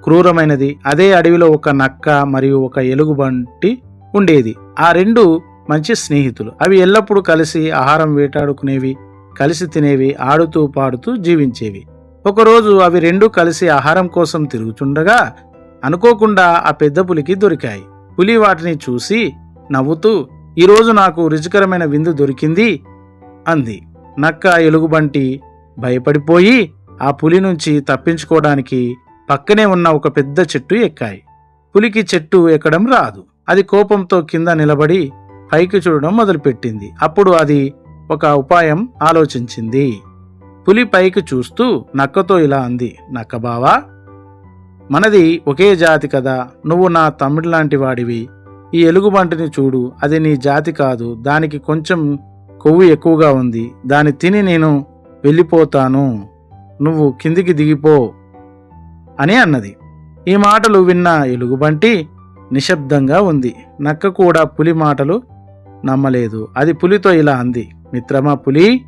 క్రూరమైనది. అదే అడవిలో ఒక నక్క మరియు ఒక ఎలుగుబంటి ఉండేది. ఆ రెండు మంచి స్నేహితులు. అవి ఎల్లప్పుడూ కలిసి ఆహారం వేటాడుకునేవి, కలిసి తినేవి, ఆడుతూ పాడుతూ జీవించేవి. ఒకరోజు అవి రెండు కలిసి ఆహారం కోసం తిరుగుతుండగా అనుకోకుండా ఆ పెద్ద పులికి దొరికాయి. పులి వాటిని చూసి నవ్వుతూ, "ఈరోజు నాకు రుచికరమైన విందు దొరికింది" అంది. నక్క, ఎలుగుబంటి భయపడిపోయి ఆ పులి నుంచి తప్పించుకోవడానికి పక్కనే ఉన్న ఒక పెద్ద చెట్టు ఎక్కాయి. పులికి చెట్టు ఎక్కడం రాదు. అది కోపంతో కింద నిలబడి పైకి చూడడం మొదలుపెట్టింది. అప్పుడు అది ఒక ఉపాయం ఆలోచించింది. పులి పైకి చూస్తూ నక్కతో ఇలా అంది, "నక్క బావా, మనది ఒకే జాతి కదా, నువ్వు నా తమ్ముడి లాంటి వాడివి. ఈ ఎలుగుబంటిని చూడు, అది నీ జాతి కాదు, దానికి కొంచెం కొవ్వు ఎక్కువగా ఉంది. దాన్ని తిని నేను వెళ్ళిపోతాను, నువ్వు కిందికి దిగిపో" అని అన్నది. ఈ మాటలు విన్న ఎలుగుబంటి నిశ్శబ్దంగా ఉంది. నక్క కూడా పులి మాటలు నమ్మలేదు. అది పులితో ఇలా అంది, "మిత్రమా పులి,